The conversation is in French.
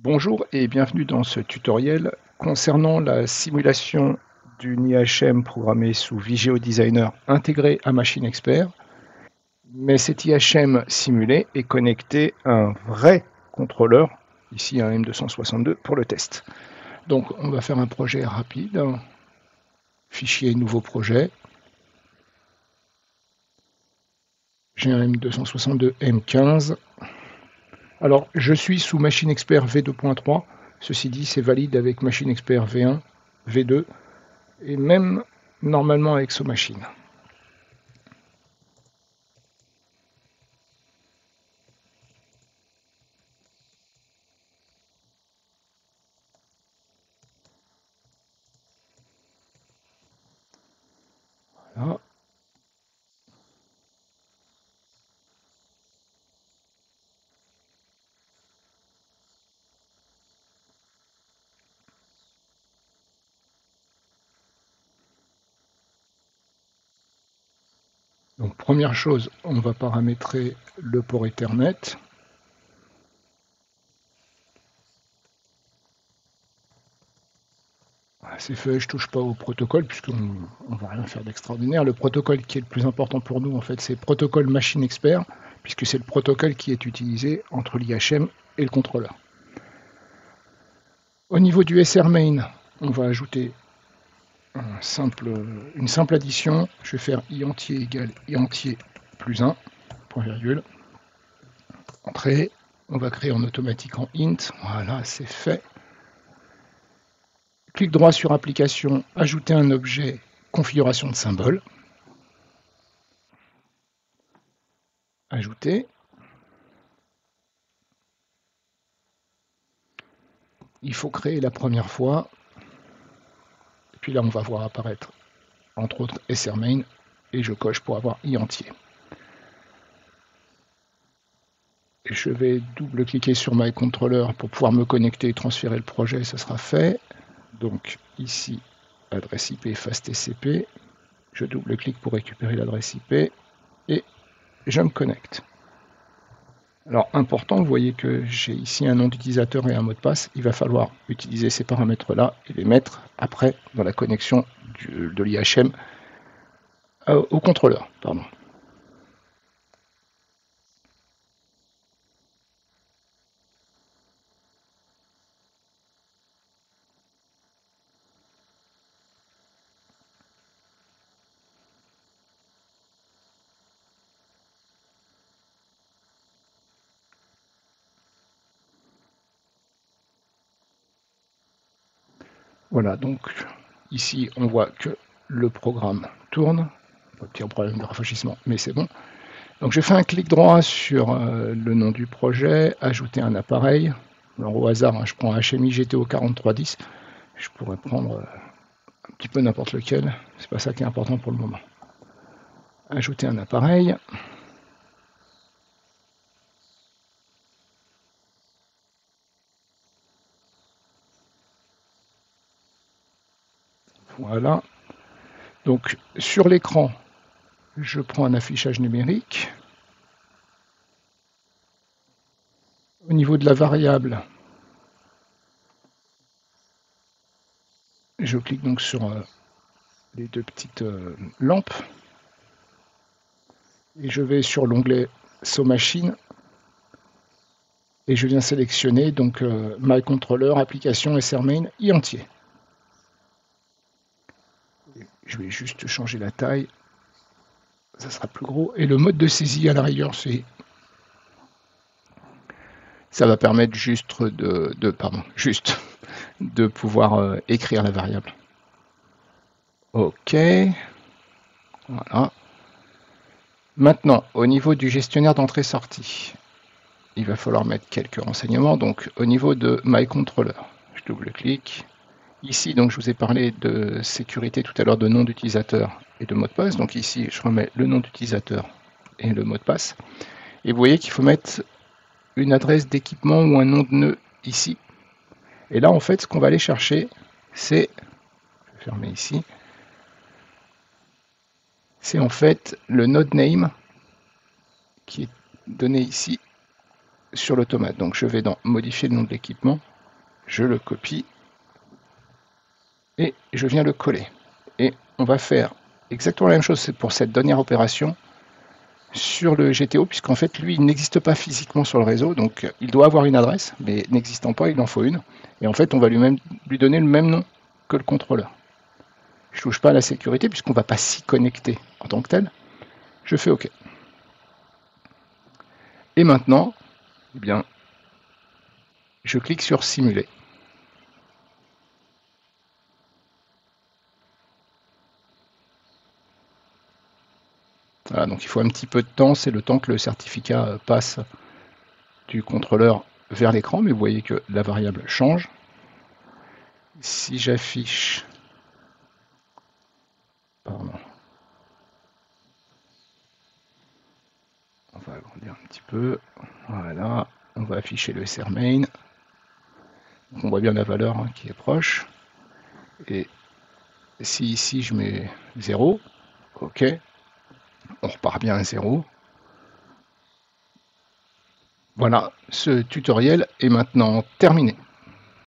Bonjour et bienvenue dans ce tutoriel concernant la simulation d'une IHM programmée sous Vigeo Designer intégrée à Machine Expert. Mais cette IHM simulée est connectée à un vrai contrôleur, ici un M262, pour le test. Donc on va faire un projet rapide, fichier nouveau projet. J'ai un M262 M15. Alors je suis sous Machine Expert V2.3. Ceci dit, c'est valide avec Machine Expert V1, V2 et même normalement avec SoMachine. Voilà. Donc première chose, on va paramétrer le port Ethernet. C'est fait, je ne touche pas au protocole puisqu'on ne va rien faire d'extraordinaire. Le protocole qui est le plus important pour nous, en fait, c'est le protocole Machine Expert, puisque c'est le protocole qui est utilisé entre l'IHM et le contrôleur. Au niveau du SR main, on va ajouter une simple addition. Je vais faire i entier égale i entier plus 1, point virgule. Entrée, on va créer en automatique en int. Voilà, c'est fait. Clic droit sur application, ajouter un objet configuration de symbole. Ajouter. Il faut créer la première fois. Et puis là, on va voir apparaître, entre autres, SR main. Et je coche pour avoir i entier. Et je vais double-cliquer sur MyController pour pouvoir me connecter et transférer le projet. Ça sera fait. Donc ici, adresse IP FastTCP. Je double-clique pour récupérer l'adresse IP. Et je me connecte. Alors important, vous voyez que j'ai ici un nom d'utilisateur et un mot de passe. Il va falloir utiliser ces paramètres-là et les mettre après dans la connexion de l'IHM au contrôleur. Pardon. Voilà, donc ici on voit que le programme tourne. Un petit problème de rafraîchissement, mais c'est bon. Donc je fais un clic droit sur le nom du projet, ajouter un appareil. Alors au hasard, hein, je prends HMI GTO 4310. Je pourrais prendre un petit peu n'importe lequel. C'est pas ça qui est important pour le moment. Ajouter un appareil. Voilà. Donc sur l'écran, je prends un affichage numérique. Au niveau de la variable, je clique donc sur les deux petites lampes et je vais sur l'onglet SoMachine et je viens sélectionner donc MyController, application SR main i entier. Je vais juste changer la taille, ça sera plus gros. Et le mode de saisie à la rigueur, ça va permettre juste de pouvoir écrire la variable. Ok, voilà. Maintenant, au niveau du gestionnaire d'entrée-sortie, il va falloir mettre quelques renseignements. Donc, au niveau de MyController, je double-clique. Ici, donc, je vous ai parlé de sécurité tout à l'heure, de nom d'utilisateur et de mot de passe. Donc ici, je remets le nom d'utilisateur et le mot de passe. Et vous voyez qu'il faut mettre une adresse d'équipement ou un nom de nœud ici. Et là, en fait, ce qu'on va aller chercher, c'est, je vais fermer ici, c'est en fait le node name qui est donné ici sur l'automate. Donc je vais dans modifier le nom de l'équipement je le copie et je viens le coller. Et on va faire exactement la même chose pour cette dernière opération sur le GTO, puisqu'en fait, lui, il n'existe pas physiquement sur le réseau, donc il doit avoir une adresse, mais n'existant pas, il en faut une. Et en fait, on va lui donner le même nom que le contrôleur. Je ne touche pas à la sécurité, puisqu'on ne va pas s'y connecter en tant que tel. Je fais OK. Et maintenant, eh bien, je clique sur Simuler. Voilà, donc il faut un petit peu de temps, c'est le temps que le certificat passe du contrôleur vers l'écran, mais vous voyez que la variable change. Si j'affiche, pardon, on va agrandir un petit peu, voilà, on va afficher le SR main, donc on voit bien la valeur hein, qui est proche, et si ici je mets 0, ok, on repart bien à 0. Voilà, ce tutoriel est maintenant terminé.